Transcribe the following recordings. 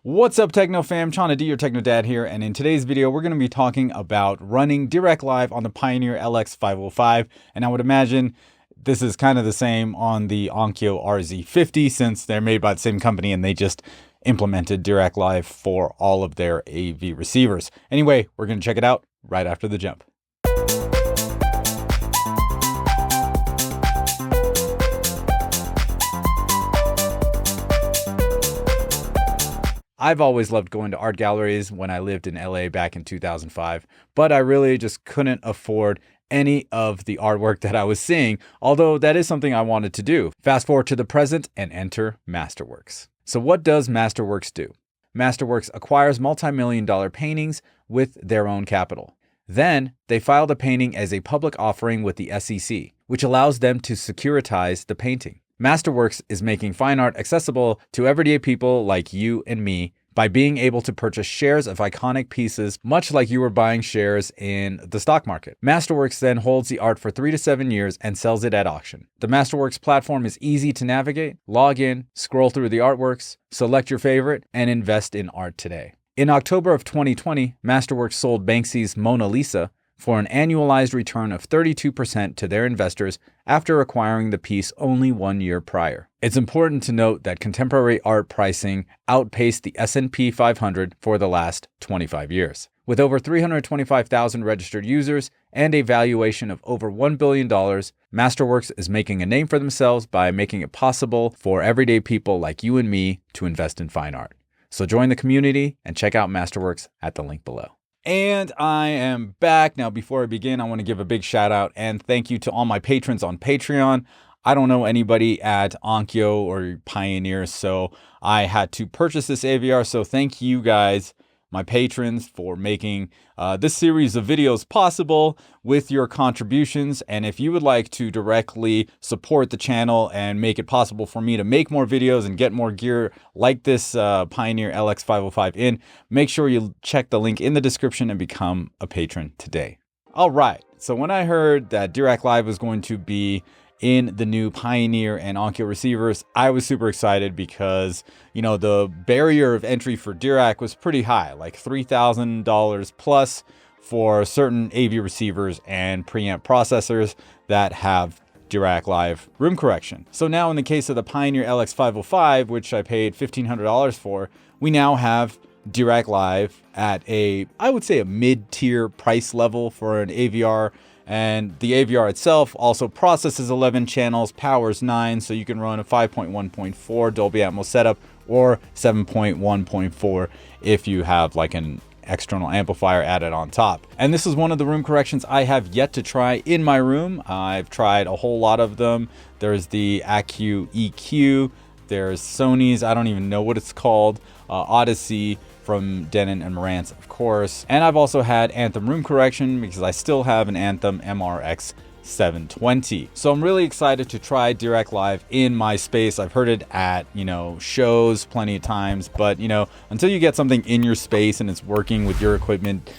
What's up, Techno fam? Chana D, your Techno Dad here, and in today's video, we're going to be talking about running Dirac Live on the Pioneer LX505, and I would imagine this is kind of the same on the Onkyo RZ50 since they're made by the same company and they just implemented Dirac Live for all of their AV receivers. Anyway, we're going to check it out right after the jump. I've always loved going to art galleries when I lived in LA back in 2005, but I really just couldn't afford any of the artwork that I was seeing, although that is something I wanted to do. Fast forward to the present and enter Masterworks. So what does Masterworks do? Masterworks acquires multi-million-dollar paintings with their own capital. Then they file the painting as a public offering with the SEC, which allows them to securitize the painting. Masterworks is making fine art accessible to everyday people like you and me by being able to purchase shares of iconic pieces, much like you were buying shares in the stock market. Masterworks then holds the art for 3 to 7 years and sells it at auction. The Masterworks platform is easy to navigate. Log in, scroll through the artworks, select your favorite, and invest in art today. In October of 2020, Masterworks sold Banksy's Mona Lisa for an annualized return of 32% to their investors after acquiring the piece only 1 year prior. It's important to note that contemporary art pricing outpaced the S&P 500 for the last 25 years. With over 325,000 registered users and a valuation of over $1 billion, Masterworks is making a name for themselves by making it possible for everyday people like you and me to invest in fine art. So join the community and check out Masterworks at the link below. And I am back. Now, before I begin, I want to give a big shout out and thank you to all my patrons on Patreon. I don't know anybody at Onkyo or Pioneer, so I had to purchase this AVR. So thank you guys, my patrons, for making this series of videos possible with your contributions. And if you would like to directly support the channel and make it possible for me to make more videos and get more gear like this Pioneer LX505 in, make sure you check the link in the description and become a patron today. All right, so when I heard that Dirac Live was going to be in the new Pioneer and Onkyo receivers, I was super excited because, you know, the barrier of entry for Dirac was pretty high, like $3,000 plus for certain AV receivers and preamp processors that have Dirac Live room correction. So now in the case of the Pioneer LX505, which I paid $1,500 for, we now have Dirac Live at I would say a mid-tier price level for an AVR. And the AVR itself also processes 11 channels, powers 9, so you can run a 5.1.4 Dolby Atmos setup or 7.1.4 if you have like an external amplifier added on top. And this is one of the room corrections I have yet to try in my room. I've tried a whole lot of them. There's the Accu EQ, there's Sony's, I don't even know what it's called, Odyssey from Denon and Marantz, of course. And I've also had Anthem room correction because I still have an Anthem MRX 720. So I'm really excited to try Dirac Live in my space. I've heard it at, shows plenty of times, but, until you get something in your space and it's working with your equipment,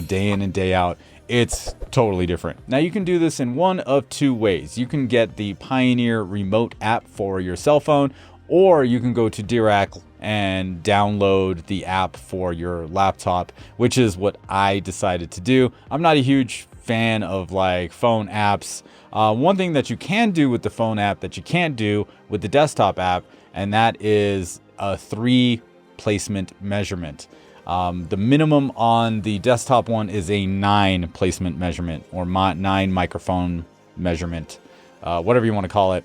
day in and day out, it's totally different. Now you can do this in one of two ways. You can get the Pioneer remote app for your cell phone, or you can go to Dirac and download the app for your laptop, which is what I decided to do. I'm not a huge fan of like phone apps. One thing that you can do with the phone app that you can't do with the desktop app, and that is a 3 placement measurement. The minimum on the desktop one is a 9 placement measurement or 9 microphone measurement, whatever you want to call it.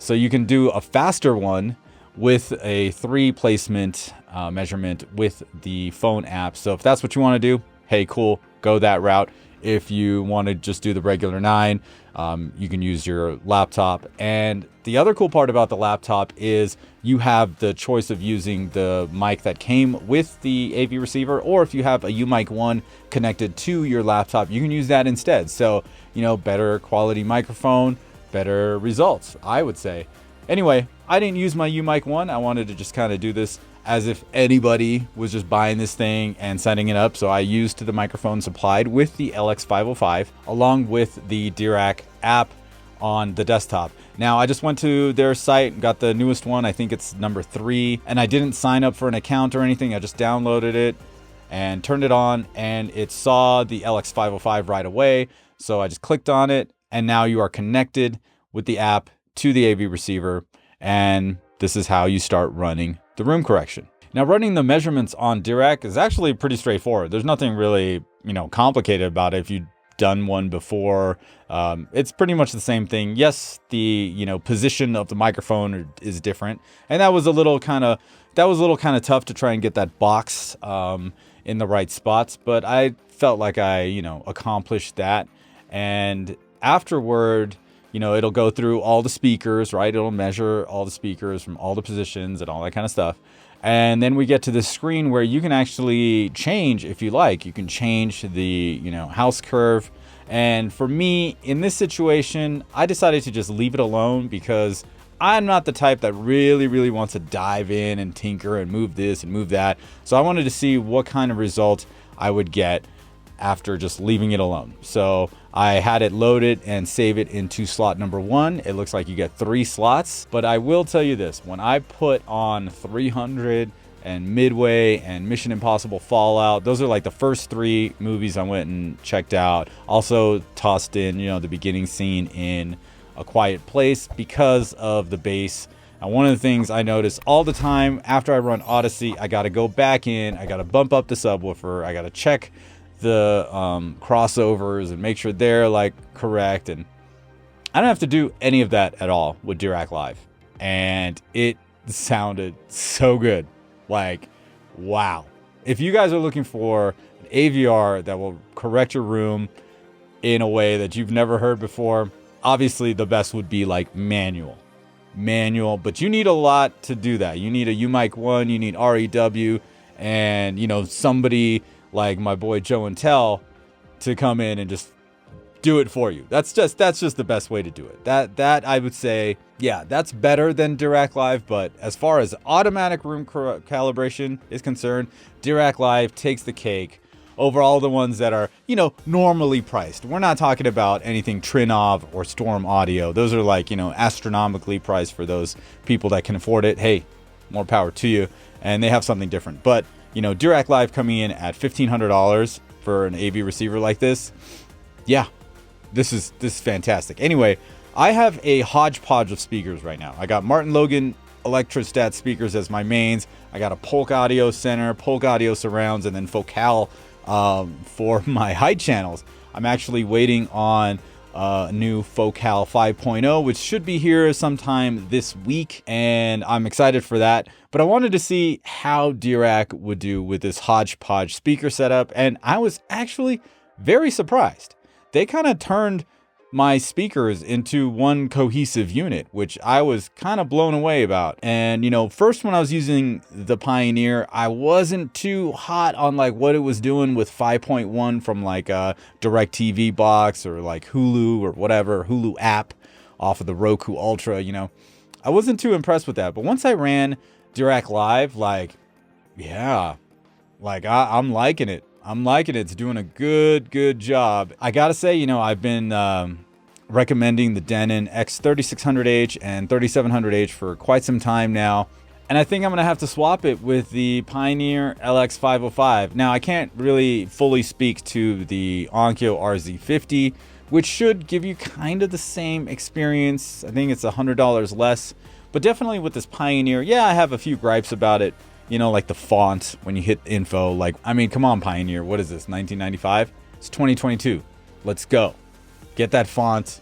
So you can do a faster one with a 3 placement measurement with the phone app. So if that's what you want to do, hey, cool, go that route. If you want to just do the regular 9, you can use your laptop. And the other cool part about the laptop is you have the choice of using the mic that came with the AV receiver, or if you have a UMic 1 connected to your laptop, you can use that instead. So, better quality microphone, better results, I would say. Anyway, I didn't use my UMic 1. I wanted to just kind of do this as if anybody was just buying this thing and setting it up. So I used the microphone supplied with the LX505 along with the Dirac app on the desktop. Now I just went to their site and got the newest one. I think it's number 3, and I didn't sign up for an account or anything. I just downloaded it and turned it on, and it saw the LX505 right away. So I just clicked on it, and now you are connected with the app to the AV receiver, and this is how you start running the room correction. Now, running the measurements on Dirac is actually pretty straightforward. There's nothing really, complicated about it. If you've done one before, it's pretty much the same thing. Yes, the position of the microphone is different, and that was a little kind of tough to try and get that box in the right spots, but I felt like I accomplished that. And afterward, it'll go through all the speakers, right? It'll measure all the speakers from all the positions and all that kind of stuff. And then we get to this screen where you can actually change, if you like. You can change the house curve. And for me, in this situation, I decided to just leave it alone, because I'm not the type that really wants to dive in and tinker and move this and move that. So I wanted to see what kind of result I would get after just leaving it alone. So I had it loaded and save it into slot number 1. It looks like you get 3 slots, but I will tell you this: when I put on 300 and Midway and Mission Impossible Fallout, those are like the first 3 movies I went and checked out. Also tossed in, the beginning scene in A Quiet Place because of the bass. And one of the things I notice all the time after I run Odyssey, I got to go back in, I got to bump up the subwoofer, I got to check the crossovers and make sure they're like correct, and I don't have to do any of that at all with Dirac Live, and it sounded so good. Like, wow. If you guys are looking for an AVR that will correct your room in a way that you've never heard before, obviously the best would be like manual, but you need a lot to do that. You need a UMic 1, you need REW, and somebody like my boy Joe and Tell to come in and just do it for you. That's just the best way to do it. That I would say, yeah, that's better than Dirac Live. But as far as automatic room calibration is concerned, Dirac Live takes the cake over all the ones that are, normally priced. We're not talking about anything Trinov or Storm Audio. Those are like, astronomically priced for those people that can afford it. Hey, more power to you. And they have something different. But Dirac Live coming in at $1,500 for an AV receiver like this, yeah, this is fantastic. Anyway, I have a hodgepodge of speakers right now. I got Martin Logan Electrostat speakers as my mains. I got a Polk Audio Center, Polk Audio Surrounds, and then Focal for my height channels. I'm actually waiting on a new Focal 5.0, which should be here sometime this week, and I'm excited for that. But I wanted to see how Dirac would do with this hodgepodge speaker setup, and I was actually very surprised. They kind of turned my speakers into one cohesive unit, which I was kind of blown away about. And first, when I was using the Pioneer, I wasn't too hot on like what it was doing with 5.1 from like a DirecTV box or like Hulu or whatever, Hulu app off of the Roku Ultra. I wasn't too impressed with that. But once I ran Dirac Live, like, yeah, like I'm liking it. It's doing a good job. I gotta say, I've been recommending the Denon X3600H and 3700H for quite some time now, and I think I'm gonna have to swap it with the Pioneer LX505. Now, I can't really fully speak to the Onkyo RZ50, which should give you kind of the same experience. I think it's $100 less, but definitely with this Pioneer, yeah, I have a few gripes about it. Like the font when you hit info. Like, I mean, come on, Pioneer. What is this, 1995? It's 2022. Let's go. Get that font,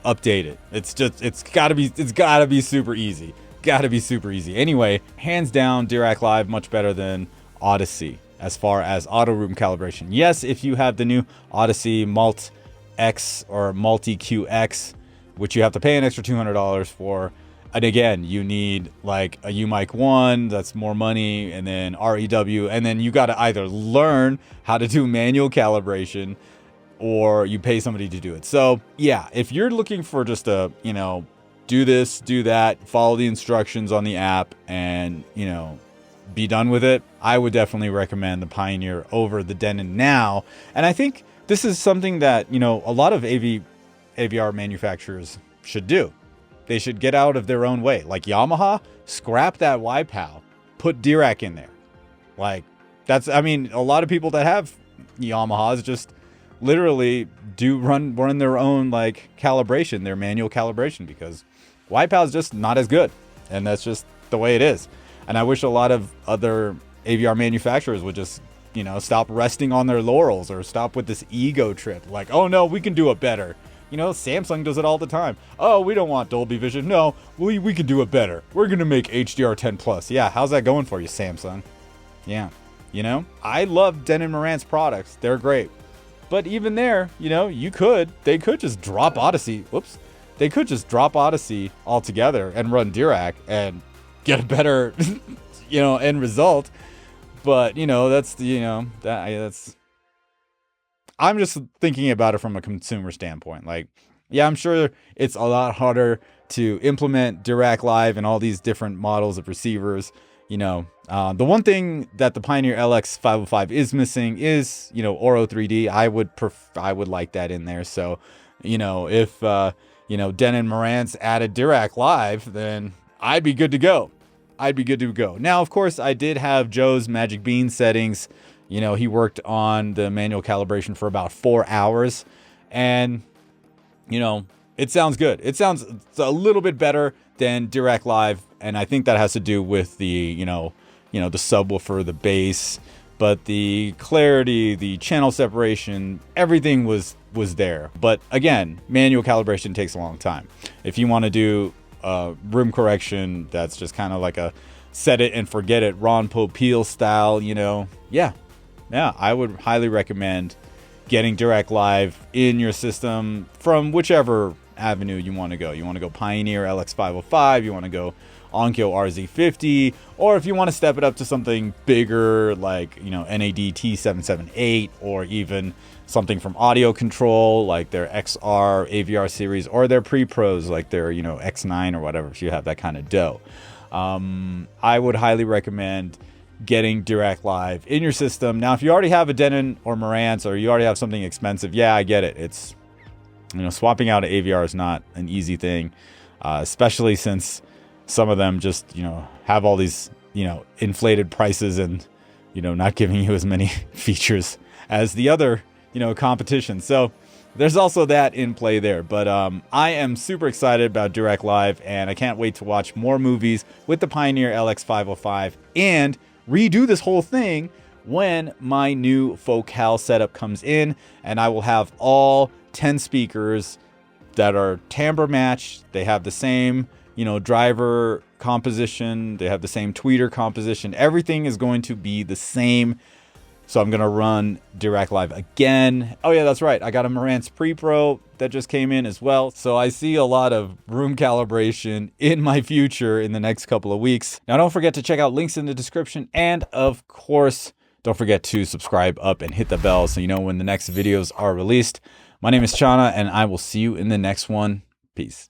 update it. It's gotta be super easy. Anyway, hands down, Dirac Live much better than Odyssey as far as auto room calibration. Yes, if you have the new Odyssey Mult X or Multi QX, which you have to pay an extra $200 for. And again, you need like a UMic 1, that's more money, and then REW, and then you got to either learn how to do manual calibration or you pay somebody to do it. So yeah, if you're looking for just a, do this, do that, follow the instructions on the app and, be done with it, I would definitely recommend the Pioneer over the Denon now. And I think this is something that, a lot of AVR manufacturers should do. They should get out of their own way. Like Yamaha, scrap that YPOW, put Dirac in there. Like that's, I mean, a lot of people that have Yamahas just literally run their own like calibration, their manual calibration, because YPOW is just not as good. And that's just the way it is. And I wish a lot of other AVR manufacturers would just, you know, stop resting on their laurels or stop with this ego trip. Like, oh no, we can do it better. You know, Samsung does it all the time. Oh, we don't want Dolby Vision. No, we can do it better. We're going to make HDR10 Plus. Yeah, how's that going for you, Samsung? Yeah, you know, I love Denon Marant's products. They're great. But even there, you know, they could just drop Odyssey. Whoops. They could just drop Odyssey altogether and run Dirac and get a better, you know, end result. But, you know, that's I'm just thinking about it from a consumer standpoint. Like, yeah, I'm sure it's a lot harder to implement Dirac Live and all these different models of receivers. You know, the one thing that the Pioneer LX505 is missing is, you know, Oro 3D. I would like that in there. So, you know, if, you know, Denon Marant's added Dirac Live, then I'd be good to go. Now, of course, I did have Joe's Magic Bean settings. You know, he worked on the manual calibration for about 4 hours. And, you know, it sounds good. It's a little bit better than Dirac Live. And I think that has to do with the, you know, the subwoofer, the bass, but the clarity, the channel separation, everything was there. But again, manual calibration takes a long time. If you want to do room correction, that's just kind of like a set it and forget it, Ron Popeil style, you know, yeah, I would highly recommend getting Dirac Live in your system from whichever avenue you want to go. You want to go Pioneer LX505, you want to go Onkyo RZ50, or if you want to step it up to something bigger like, you know, NAD T778, or even something from Audio Control like their XR AVR series, or their pre-pros like their, you know, X9 or whatever, if you have that kind of dough. I would highly recommend getting Dirac Live in your system. Now, if you already have a Denon or Marantz, or you already have something expensive, yeah, I get it. It's, you know, swapping out an AVR is not an easy thing, especially since some of them just, you know, have all these, you know, inflated prices and, you know, not giving you as many features as the other, you know, competition. So there's also that in play there. But I am super excited about Dirac Live, and I can't wait to watch more movies with the Pioneer LX505 and redo this whole thing when my new Focal setup comes in, and I will have all 10 speakers that are timbre matched. They have the same, you know, driver composition. They have the same tweeter composition. Everything is going to be the same. So I'm going to run Dirac Live again. Oh yeah, that's right. I got a Marantz Pre-Pro that just came in as well. So I see a lot of room calibration in my future in the next couple of weeks. Now, don't forget to check out links in the description. And of course, don't forget to subscribe up and hit the bell so you know when the next videos are released. My name is Chana, and I will see you in the next one. Peace.